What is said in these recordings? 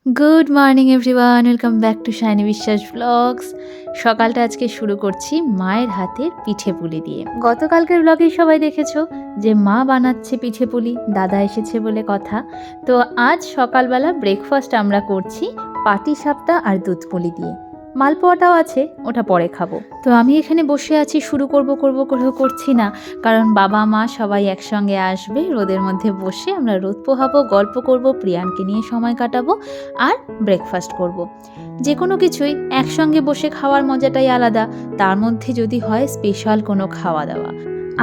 Good morning everyone, welcome back to shiny বিশ্বাস blogs. সকালটা আজকে শুরু করছি মায়ের হাতের পিঠে পুলি দিয়ে। গতকালকের ব্লগেই সবাই দেখেছো যে মা বানাচ্ছে পিঠে পুলি, দাদা এসেছে বলে কথা। তো আজ সকালবেলা ব্রেকফাস্ট আমরা করছি পাটিসাপটা আর দুধ পুলি দিয়ে। মালপোয়াটাও আছে, ওটা পরে খাবো। তো আমি এখানে বসে আছি, শুরু করব করছি না, কারণ বাবা মা সবাই একসঙ্গে আসবে। রোদের মধ্যে বসে আমরা রোদ পোহাবো, গল্প করব, প্রিয়ানকে নিয়ে সময় কাটাবো আর ব্রেকফাস্ট করব। যে কোনো কিছুই একসঙ্গে বসে খাওয়ার মজাটাই আলাদা, তার মধ্যে যদি হয় স্পেশাল কোনো খাওয়া দাওয়া।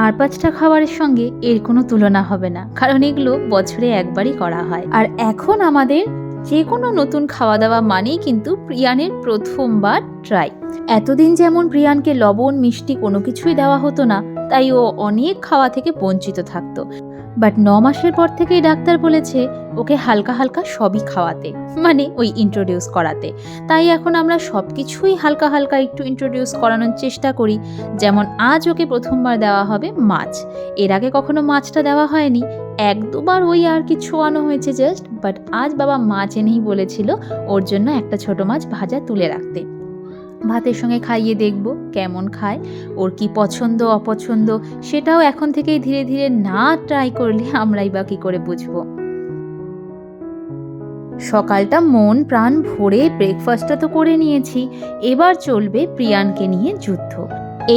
আর 5টা খাবারের সঙ্গে এর কোনো তুলনা হবে না, কারণ এগুলো বছরে একবারই করা হয়। আর এখন আমাদের যে কোনো নতুন খাওয়া দাওয়া মানেই কিন্তু প্রিয়ানের প্রথমবার ট্রাই। এতদিন যেমন প্রিয়ানকে লবণ মিষ্টি কোনো কিছুই দেওয়া হতো না, তাই ও অনেক খাওয়া থেকে বঞ্চিত থাকতো। বাট 9 মাসের পর থেকেই ডাক্তার বলেছে ওকে হালকা হালকা সবই খাওয়াতে, মানে ওই ইন্ট্রোডিউস করাতে। তাই এখন আমরা সব কিছুই হালকা হালকা একটু ইন্ট্রোডিউস করানোর চেষ্টা করি। যেমন আজ ওকে প্রথমবার দেওয়া হবে মাছ। এর আগে কখনো মাছটা দেওয়া হয়নি, 1-2বার ওই আর কি ছোঁয়ানো হয়েছে জাস্ট। বাট আজ বাবা মাছ এনেই বলেছিল ওর জন্য একটা ছোট মাছ ভাজা তুলে রাখতে। ভাতের সঙ্গে খাইয়ে দেখব কেমন খায়, ওর কি পছন্দ অপছন্দ সেটাও এখন থেকেই ধীরে ধীরে না ট্রাই করলে আমরাই বা কী করে বুঝবো। সকালটা মন প্রাণ ভরে ব্রেকফাস্টটা তো করে নিয়েছি, এবার চলবে প্রিয়ানকে নিয়ে যুদ্ধ।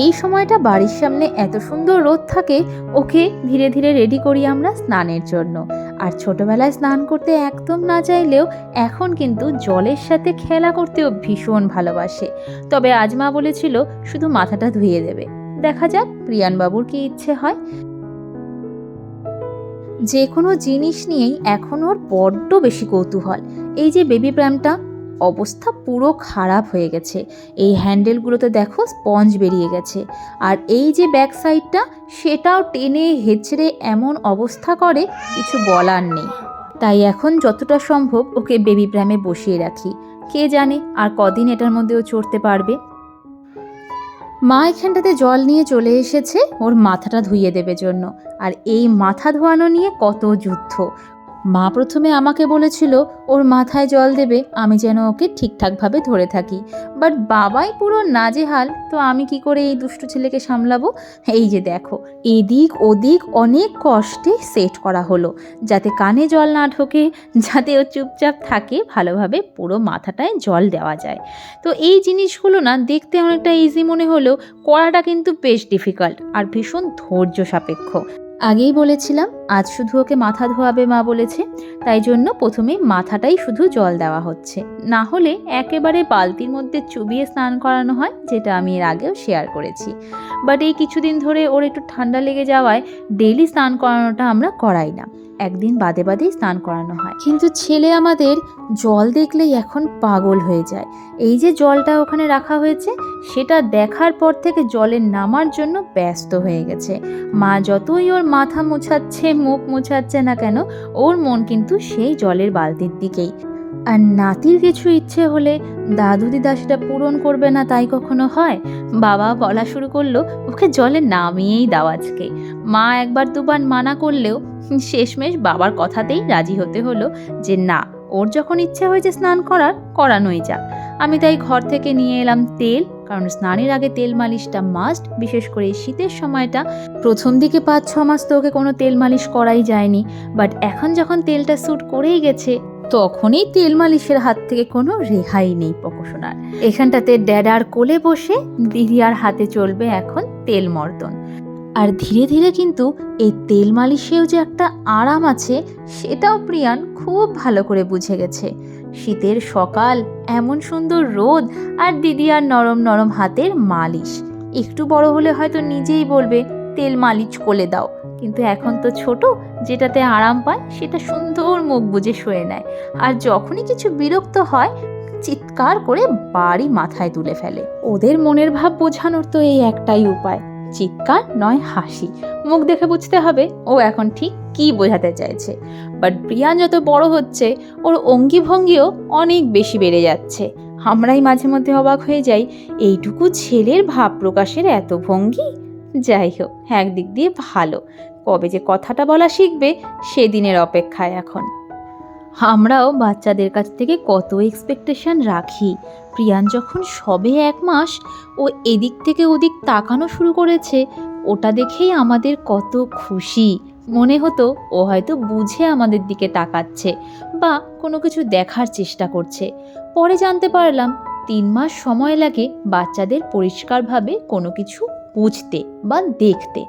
এই সময়টা বাড়ির সামনে এত সুন্দর রোদ থাকে, ওকে ধীরে ধীরে রেডি করি আমরা স্নানের জন্য। আর ছোটবেলায় স্নান করতে একদম না চাইলেও এখন কিন্তু জলের সাথে খেলা করতেও ভীষণ ভালোবাসে। তবে আজ মা বলেছিল শুধু মাথাটা ধুইয়ে দেবে, দেখা যাক প্রিয়ানবাবুর কি ইচ্ছে হয়। যে কোনো জিনিস নিয়েই এখন ওর বড্ড বেশি কৌতূহল। এই যে বেবি প্র্যামটা, অবস্থা পুরো খারাপ হয়ে গেছে। এই হ্যান্ডেলগুলোতে দেখো স্পঞ্জ বেরিয়ে গেছে, আর এই যে ব্যাক সাইডটা সেটাও টেনে হেঁচড়ে এমন অবস্থা করে কিছু বলার নেই। তাই এখন যতটা সম্ভব ওকে বেবি প্র্যামে বসিয়ে রাখি। কে জানে আর কদিন এটার মধ্যেও চড়তে পারবে। মা এখানটাতে জল নিয়ে চলে এসেছে ওর মাথাটা ধুইয়ে দেবে জন্য। আর এই মাথা ধোয়ানো নিয়ে কত যুদ্ধ। মা প্রথমে আমাকে বলেছিল ওর মাথায় জল দেবে, আমি যেন ওকে ঠিকঠাকভাবে ধরে থাকি। বাট বাবাই পুরো নাজেহাল, তো আমি কি করে এই দুষ্টু ছেলেকে সামলাবো। এই যে দেখো, এদিক ওদিক অনেক কষ্টে সেট করা হলো, যাতে কানে জল না ঢোকে, যাতে ও চুপচাপ থাকে, ভালোভাবে পুরো মাথাটায় জল দেওয়া যায়। তো এই জিনিসগুলো না দেখতে অনেকটা ইজি মনে হলেও করাটা কিন্তু বেশ ডিফিকাল্ট আর ভীষণ ধৈর্য সাপেক্ষ। আগেই বলেছিলাম আজ শুধু ওকে মাথা ধোয়াবে মা বলেছে, তাই জন্য প্রথমে মাথাটাই শুধু জল দেওয়া হচ্ছে। না হলে একেবারে বালতির মধ্যে চুবিয়ে স্নান করানো হয়, যেটা আমি এর আগেও শেয়ার করেছি। বাট এই কিছুদিন ধরে ওর একটু ঠান্ডা লেগে যাওয়ায় ডেইলি স্নান করানোটা আমরা করাই না, একদিন বাদে বাদেই স্নান করানো হয়। কিন্তু ছেলে আমাদের জল দেখলেই এখন পাগল হয়ে যায়। এই যে জলটা ওখানে রাখা হয়েছে সেটা দেখার পর থেকে জলে নামার জন্য ব্যস্ত হয়ে গেছে। মা যতই ওর মাথা মুছাচ্ছে মুখ মুছাচ্ছে না কেন, ওর মন কিন্তু সেই জলের বালতির দিকেই। আর নাতির কিছু ইচ্ছে হলে দাদু দিদা সেটা পূরণ করবে না তাই কখনো হয়। বাবা বলা শুরু করলো ওকে জলে নামিয়েই দাও আজকে। মা 1-2বার মানা করলেও শেষমেশ বাবার কথাতেই রাজি হতে হলো যে না, ওর যখন ইচ্ছে হয়েছে স্নান করানোই যাক। আমি তাই ঘর থেকে নিয়ে এলাম তেল, কারণ স্নানের আগে তেল মালিশটা মাস্ট, বিশেষ করে শীতের সময়টা। প্রথম দিকে 5-6 মাস তো ওকে কোনো তেল মালিশ করাই যায়নি, বাট এখন যখন তেলটা স্যুট করেই গেছে তখনই তেল মালিশের হাত থেকে কোনো রেহাই নেই পকশোনার। এখানটাতে ড্যাডার কোলে বসে দিদিয়ার হাতে চলবে এখন তেল মর্দন। আর ধীরে ধীরে কিন্তু এই তেল মালিশেও যে একটা আরাম আছে সেটাও প্রিয়ান খুব ভালো করে বুঝে গেছে। শীতের সকাল, এমন সুন্দর রোদ, আর দিদিয়ার নরম নরম হাতের মালিশ। একটু বড় হলে হয়তো নিজেই বলবে তেল মালিশ কোলে দাও, কিন্তু এখন তো ছোট, যেটাতে আরাম পায় সেটা সুন্দর মুখ বুজে শুয়ে নেয়। আর যখনই কিছু বিরক্ত হয় চিৎকার করে বাড়ি মাথায় তুলে ফেলে। ওদের মনের ভাব বোঝানোর তো এই একটাই উপায়, চিৎকার নয় হাসি। মুখ দেখে বুঝতে হবে ও এখন ঠিক কি বোঝাতে চাইছে। বাট প্রিয়ান যত বড় হচ্ছে ওর অঙ্গি ভঙ্গিও অনেক বেশি বেড়ে যাচ্ছে। আমরাই মাঝে মধ্যে অবাক হয়ে যাই, এইটুকু ছেলের ভাব প্রকাশের এত ভঙ্গি। যাই হোক, একদিক দিয়ে ভালো, কবে যে কথাটা বলা শিখবে সেদিনের অপেক্ষায় এখন। আমরাও বাচ্চাদের কাছ থেকে কত এক্সপেকটেশন রাখি। প্রিয়ান যখন সবে 1 মাস, ও এদিক থেকে ওদিক তাকানো শুরু করেছে, ওটা দেখেই আমাদের কত খুশি। মনে হতো ও হয়তো বুঝে আমাদের দিকে তাকাচ্ছে বা কোনো কিছু দেখার চেষ্টা করছে। পরে জানতে পারলাম 3 মাস সময় লাগে বাচ্চাদের পরিষ্কারভাবে কোনো কিছু বুঝতে বা দেখতে।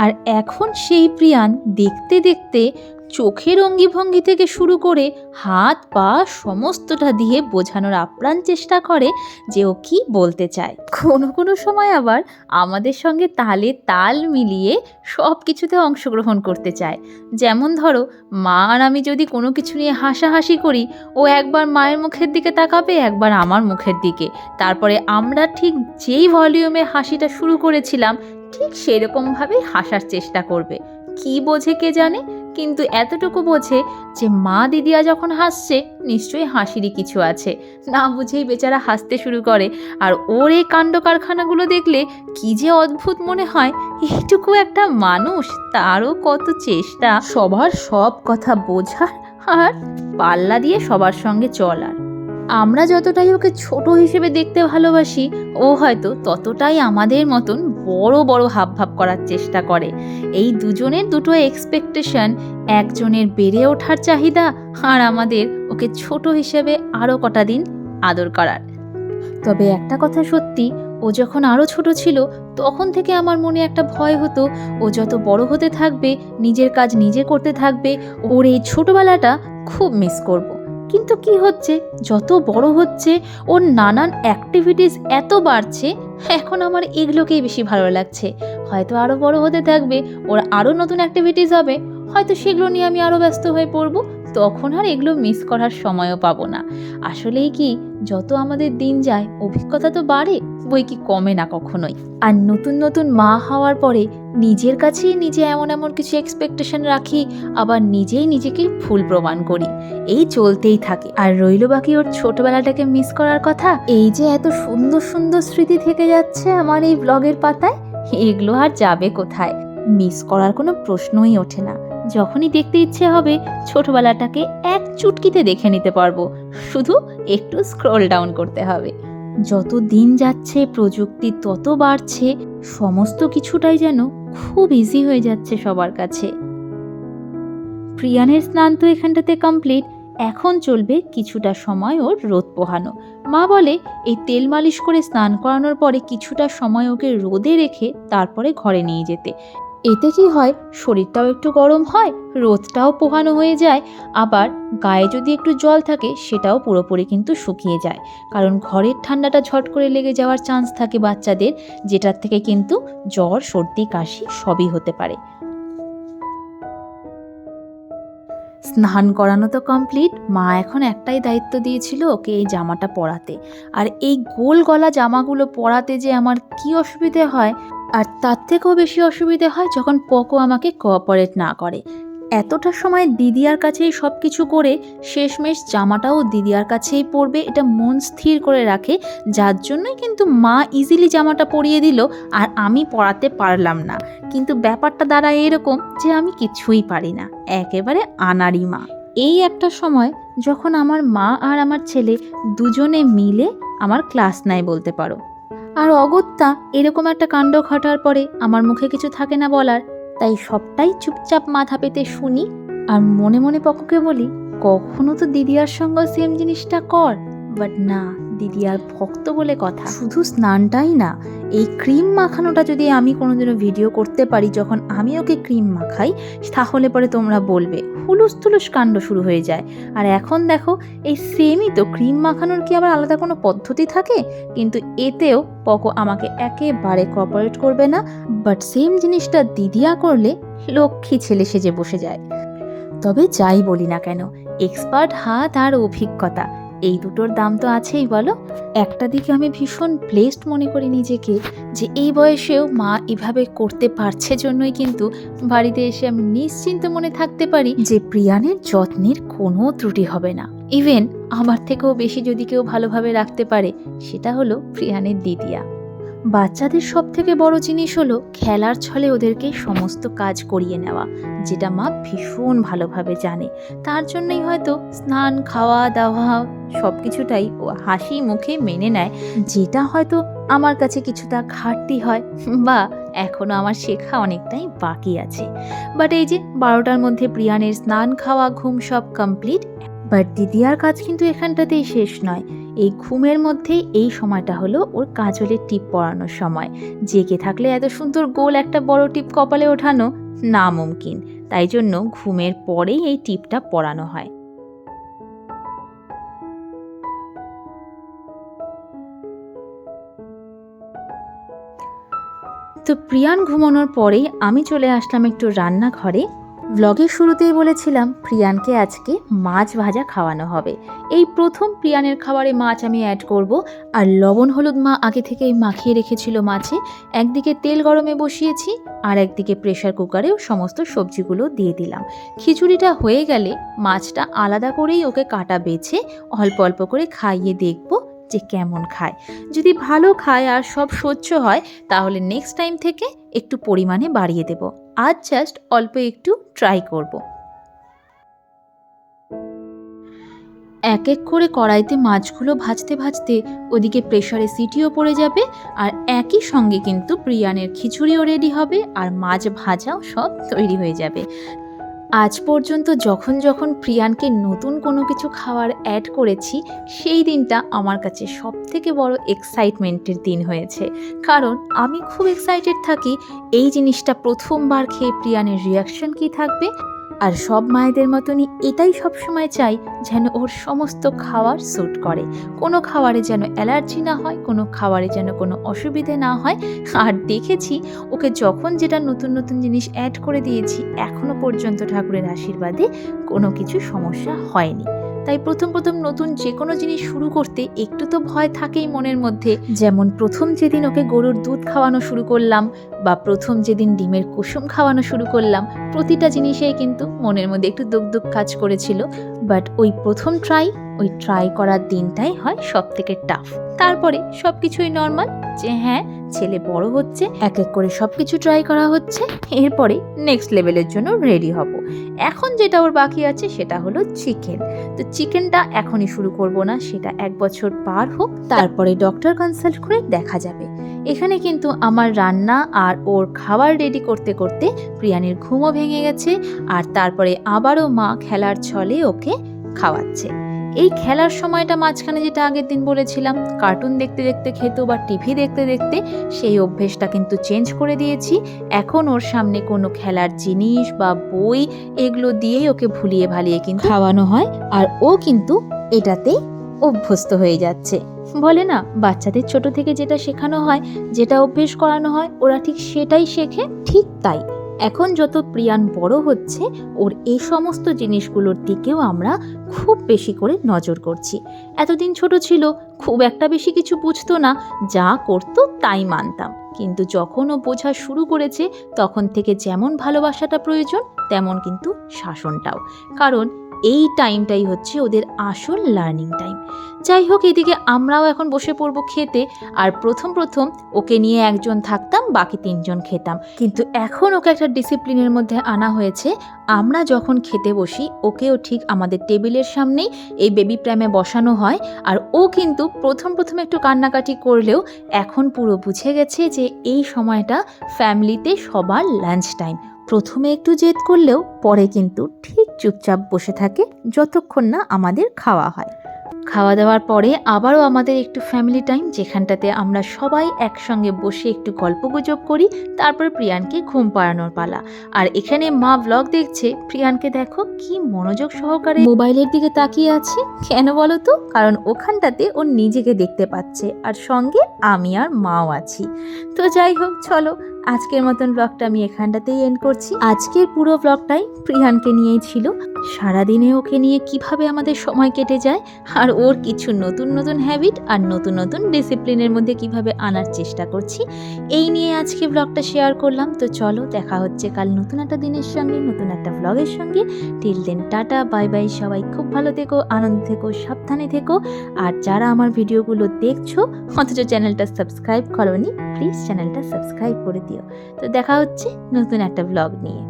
আর এখন সেই প্রিয়ান দেখতে দেখতে চোখের অঙ্গিভঙ্গি থেকে শুরু করে হাত পা সমস্তটা দিয়ে বোঝানোর আপ্রাণ চেষ্টা করে যে ও কি বলতে চায়। কোনো কোনো সময় আবার আমাদের সঙ্গে তালে তাল মিলিয়ে সব কিছুতে অংশগ্রহণ করতে চায়। যেমন ধরো, মা আর আমি যদি কোনো কিছু নিয়ে হাসাহাসি করি, ও একবার মায়ের মুখের দিকে তাকাবে, একবার আমার মুখের দিকে। তারপরে আমরা ঠিক যেই ভলিউমে হাসিটা শুরু করেছিলাম ঠিক সেরকমভাবেই হাসার চেষ্টা করবে। কি বোঝে কে জানে, কিন্তু এতটুকু বোঝে যে মা দিদিয়া যখন হাসছে নিশ্চয়ই হাসিরই কিছু আছে। না বুঝেই বেচারা হাসতে শুরু করে। আর ওর এই কাণ্ড কারখানাগুলো দেখলে কি যে অদ্ভুত মনে হয়। এইটুকু একটা মানুষ, তারও কত চেষ্টা সবার সব কথা বোঝার আর পাল্লা দিয়ে সবার সঙ্গে চলার। আমরা যতটাই ওকে ছোট হিসেবে দেখতে ভালোবাসি, ও হয়তো ততটাই আমাদের মতন বড় বড় হাবভাব করার চেষ্টা করে। এই দুজনের দুটো এক্সপেকটেশন, একজনের বেড়ে ওঠার চাহিদা আর আমাদের ওকে ছোট হিসেবে আরও কটা দিন আদর করার। তবে একটা কথা সত্যি, ও যখন আরও ছোট ছিল তখন থেকে আমার মনে একটা ভয় হতো, ও যত বড় হতে থাকবে, নিজের কাজ নিজে করতে থাকবে, ওর এই ছোটবেলাটা খুব মিস করব। কিন্তু কি হচ্ছে, যত বড় হচ্ছে ওর নানান অ্যাক্টিভিটিস এত বাড়ছে, এখন আমার এগুলোকেই বেশি ভালো লাগছে। হয়তো আরও বড় হতে থাকবে, ওর আরও নতুন অ্যাক্টিভিটিস হবে, হয়তো সেগুলো নিয়ে আমি আরও ব্যস্ত হয়ে পড়ব, তখন আর এগুলো মিস করার সময়ও পাবো না। আসলেই কি, যত আমাদের দিন যায় অভিজ্ঞতা তো বাড়ে, বই কি কমে না কখনোই। আর নতুন নতুন মা হওয়ার পরে নিজের কাছেই নিজে এমন এমন কিছু এক্সপেকটেশন রাখি, আবার নিজেই নিজেকে ভুল প্রমাণ করি। এই চলতেই থাকে। আর রইল বাকি ওর ছোটবেলাটাকে মিস করার কথা। এই যে এত সুন্দর সুন্দর স্মৃতি থেকে যাচ্ছে আমার এই ব্লগের পাতায়, এগুলো আর যাবে কোথায়? মিস করার কোনো প্রশ্নই ওঠে না। যখনই দেখতে ইচ্ছে হবে ছোটবেলাটাকে এক চুটকিতে দেখে নিতে পারবো, শুধু একটু স্ক্রল ডাউন করতে হবে। যত দিন যাচ্ছে প্রযুক্তি তত বাড়ছে, সমস্ত কিছুটাই যেন খুব ইজি হয়ে যাচ্ছে সবার কাছে। প্রিয়ানের স্নান তো এখানটাতে কমপ্লিট। এখন চলবে কিছুটা সময় ওর রোদ পোহানো। মা বলে এই তেল মালিশ করে স্নান করানোর পরে কিছুটা সময় ওকে রোদে রেখে তারপরে ঘরে নিয়ে যেতে। এতে কি হয়, শরীরটাও একটু গরম হয়, রোদটাও পোহানো হয়ে যায়, আবার গায়ে যদি একটু জল থাকে সেটাও পুরোপুরি কিন্তু শুকিয়ে যায়। কারণ ঘরের ঠান্ডাটা ঝট করে লেগে যাওয়ার চান্স থাকে বাচ্চাদের, যেটার থেকে কিন্তু জ্বর, সর্দি, কাশি সবই হতে পারে। স্নান করানো তো কমপ্লিট। মা এখন একটাই দায়িত্ব দিয়েছিল ওকে এই জামাটা পরাতে। আর এই গোল গলা জামাগুলো পরাতে যে আমার কি অসুবিধে হয়, আর তার থেকেও বেশি অসুবিধে হয় যখন পকো আমাকে কোঅপারেট না করে। এতটা সময় দিদিয়ার কাছেই সব কিছু করে শেষমেশ জামাটাও দিদিয়ার কাছেই পরবে, এটা মন স্থির করে রাখে। যার জন্যই কিন্তু মা ইজিলি জামাটা পরিয়ে দিল আর আমি পরাতে পারলাম না। কিন্তু ব্যাপারটা দাঁড়ায় এরকম যে আমি কিছুই পারি না, একেবারে আনাড়ি মা। এই একটা সময় যখন আমার মা আর আমার ছেলে দুজনে মিলে আমার ক্লাস নেয় বলতে পারো। আর অগত্যা এরকম একটা কাণ্ড ঘটার পরে আমার মুখে কিছু থাকে না বলার, তাই সবটাই চুপচাপ মাথা পেতে শুনি। আর মনে মনে পকোকে বলি, কখনো তো দিদিয়ার সঙ্গে সেম জিনিসটা কর। বাট না, দিদিয়ার ভক্ত বলে কথা। শুধু স্নানটাই না, এই ক্রিম মাখানোটা যদি আমি কোনোদিনও ভিডিও করতে পারি যখন আমি ওকে ক্রিম মাখাই, তাহলে পরে তোমরা বলবে হুলুস তুলুস কাণ্ড শুরু হয়ে যায়। আর এখন দেখো এই সেমই তো, ক্রিম মাখানোর কি আবার আলাদা কোনো পদ্ধতি থাকে? কিন্তু এতেও পকো আমাকে একেবারে কোঅপারেট করবে না। বাট সেম জিনিসটা দিদিয়া করলে লক্ষ্মী ছেলে সেজে বসে যায়। তবে যাই বলি না কেন, এক্সপার্ট হাত আর অভিজ্ঞতা, এই দুটোর দাম তো আছেই বলো। একটা দিকে আমি ভীষণ ব্লেসড মনে করি নিজেকে, যে এই বয়সেও মা এভাবে করতে পারছে জন্যই কিন্তু বাড়িতে এসে আমি নিশ্চিন্ত মনে থাকতে পারি যে প্রিয়ানের যত্নের কোনো ত্রুটি হবে না। ইভেন আমার থেকেও বেশি যদি কেউ ভালোভাবে রাখতে পারে, সেটা হলো প্রিয়ানের দিদিয়া। বাচ্চাদের সব থেকে বড় জিনিস হলো খেলার ছলে ওদেরকে সমস্ত কাজ করিয়ে নেওয়া, যেটা মা ভীষণ ভালোভাবে জানে। তার জন্যই হয়তো স্নান, খাওয়া দাওয়া সব কিছুটাই ও হাসি মুখে মেনে নেয়, যেটা হয়তো আমার কাছে কিছুটা ঘাটতি হয় বা এখনও আমার শেখা অনেকটাই বাকি আছে। বাট এই যে 12টার মধ্যে প্রিয়ানের স্নান, খাওয়া, ঘুম সব কমপ্লিট। বাট দিদিয়ার কাজ কিন্তু এখানটাতেই শেষ নয়। এই ঘুমের মধ্যেই এই সময়টা হলো ওর কাজলের টিপ পরানোর সময়। জেগে থাকলে এত সুন্দর গোল একটা বড় টিপ কপালে ওঠানো নামুমকিন, তাই জন্য ঘুমের পরেই এই টিপটা পরানো হয়। তো প্রিয়ান ঘুমানোর পরেই আমি চলে আসলাম একটু রান্নাঘরে। ব্লগের শুরুতেই বলেছিলাম প্রিয়ানকে আজকে মাছ ভাজা খাওয়ানো হবে। এই প্রথম প্রিয়ানের খাবারে মাছ আমি অ্যাড করব। আর লবণ হলুদ মা আগে থেকেই মাখিয়ে রেখেছিল মাছে। একদিকে তেল গরমে বসিয়েছি, আর একদিকে প্রেশার কুকারেও সমস্ত সবজিগুলো দিয়ে দিলাম। খিচুড়িটা হয়ে গেলে মাছটা আলাদা করেই ওকে কাটা বেছে অল্প অল্প করে খাইয়ে দেখব যে কেমন খায়। যদি ভালো খায় আর সব সহ্য হয় তাহলে নেক্সট টাইম থেকে একটু পরিমাণে বাড়িয়ে দেব। আজ জাস্ট অল্প একটু ট্রাই করব। এক এক করে কড়াইতে মাছগুলো ভাজতে ভাজতে ওদিকে প্রেশারে সিটিও পড়ে যাবে, আর একই সঙ্গে কিন্তু প্রিয়ানের খিচুড়িও রেডি হবে আর মাছ ভাজাও সব তৈরি হয়ে যাবে। আজ পর্যন্ত যখন যখন প্রিয়ানকে নতুন কোনো কিছু খাবার অ্যাড করেছি, সেই দিনটা আমার কাছে সব থেকে বড় এক্সাইটমেন্টের দিন হয়েছে। কারণ আমি খুব এক্সাইটেড থাকি এই জিনিসটা প্রথমবার খেয়ে প্রিয়ানের রিয়াকশন কী থাকবে। আর সব মায়েদের মতনই এটাই সবসময় চাই যেন ওর সমস্ত খাবার স্যুট করে, কোনো খাবারে যেন অ্যালার্জি না হয়, কোনো খাবারে যেন কোনো অসুবিধে না হয়। আর দেখেছি ওকে যখন যেটা নতুন নতুন জিনিস অ্যাড করে দিয়েছি এখনও পর্যন্ত ঠাকুরের আশীর্বাদে কোনো কিছু সমস্যা হয়নি। তাই প্রথম প্রথম নতুন যে কোনো জিনিস শুরু করতে একটু তো ভয় থাকেই মনের মধ্যে। যেমন প্রথম যেদিন ওকে গরুর দুধ খাওয়ানো শুরু করলাম, বা প্রথম যেদিন ডিমের কুসুম খাওয়ানো শুরু করলাম, প্রতিটা জিনিসেই কিন্তু মনের মধ্যে একটু দুক কাজ করেছিল। বাট ওই প্রথম ট্রাই করার দিনটাই হয় সব থেকে টাফ। তারপরে সব কিছুই নর্মাল, যে হ্যাঁ ছেলে বড় হচ্ছে, এক এক করে সব কিছু ট্রাই করা হচ্ছে, এরপরে নেক্সট লেভেলের জন্য রেডি হব। এখন যেটা ওর বাকি আছে সেটা হলো চিকেন। তো চিকেনটা এখনই শুরু করব না, সেটা 1 বছর পার হোক, তারপরে ডক্টর কনসাল্ট করে দেখা যাবে। এখানে কিন্তু আমার রান্না আর ওর খাবার রেডি করতে করতে প্রিয়ানের ঘুমও ভেঙে গেছে, আর তারপরে আবারও মা খেলার ছলে ওকে খাওয়াচ্ছে। এই খেলার সময়টা মাঝখানে যেটা আগের দিন বলেছিলাম কার্টুন দেখতে দেখতে খেত বা টিভি দেখতে দেখতে, সেই অভ্যেসটা কিন্তু চেঞ্জ করে দিয়েছি। এখন ওর সামনে কোনো খেলার জিনিস বা বই এগুলো দিয়েই ওকে ভুলিয়ে ভালিয়ে কিন্তু খাওয়ানো হয়, আর ও কিন্তু এটাতেই অভ্যস্ত হয়ে যাচ্ছে। বলে না, বাচ্চাদের ছোট থেকে যেটা শেখানো হয়, যেটা অভ্যেস করানো হয়, ওরা ঠিক সেটাই শেখে। ঠিক তাই এখন যত প্রিয়ান বড় হচ্ছে ওর এই সমস্ত জিনিসগুলোর দিকেও আমরা খুব বেশি করে নজর করছি। এতদিন ছোট ছিল, খুব একটা বেশি কিছু বুঝতো না, যা করতো তাই মানতাম। কিন্তু যখন ও বোঝা শুরু করেছে তখন থেকে যেমন ভালোবাসাটা প্রয়োজন তেমন কিন্তু শাসনটাও। কারণ এই টাইমটাই হচ্ছে ওদের আসল লার্নিং টাইম। যাই হোক, এদিকে আমরাও এখন বসে পড়বো খেতে। আর প্রথম ওকে নিয়ে একজন থাকতাম, বাকি 3 জন খেতাম। কিন্তু এখন ওকে একটা ডিসিপ্লিনের মধ্যে আনা হয়েছে। আমরা যখন খেতে বসি ওকেও ঠিক আমাদের টেবিলের সামনেই এই বেবি প্র্যামে বসানো হয়। আর ও কিন্তু প্রথম একটু কান্নাকাটি করলেও এখন পুরো বুঝে গেছে যে এই সময়টা ফ্যামিলিতে সবার লাঞ্চ টাইম। প্রথমে একটু জেদ করলেও পরে কিন্তু ঠিক চুপচাপ বসে থাকে যতক্ষণ না আমাদের খাওয়া হয়। খাওয়া দাওয়ার পরে আবারও আমাদের একটু ফ্যামিলি টাইম, যেখানটাতে আমরা সবাই একসঙ্গে বসে একটু গল্পগুজব করি। তারপর প্রিয়ানকে ঘুম পাড়ানোর পালা। আর এখানে মা ব্লগ দেখছে, প্রিয়ানকে দেখো কি মনোযোগ সহকারে মোবাইলের দিকে তাকিয়ে আছে। কেন বলো তো? কারণ ওখানটাতে ও নিজেকে দেখতে পাচ্ছে, আর সঙ্গে আমি আর মাও আছি। তো যাই হোক, চলো আজকের মতন ব্লগটা আমি এখানটাতেই এন্ড করছি। আজকের পুরো ব্লগটাই প্রিয়ানকে নিয়েই ছিল। সারাদিনে ওকে নিয়ে কিভাবে আমাদের সময় কেটে যায়, আর ওর কিছু নতুন নতুন হ্যাবিট আর নতুন নতুন ডিসিপ্লিনের মধ্যে কিভাবে আনার চেষ্টা করছি, এই নিয়ে আজকে ব্লগটা শেয়ার করলাম। তো চলো, দেখা হচ্ছে কাল নতুন একটা দিনের সঙ্গে, নতুন একটা ব্লগের সঙ্গে। Till then tata, bye bye. সবাই খুব ভালো থেকো, আনন্দ থেকো, সাবধানে থেকো। আর যারা আমার ভিডিওগুলো দেখছো অথচ চ্যানেলটা সাবস্ক্রাইব করোনি, প্লিজ চ্যানেলটা সাবস্ক্রাইব করে দিও। তো দেখা হচ্ছে নতুন একটা ব্লগ নিয়ে।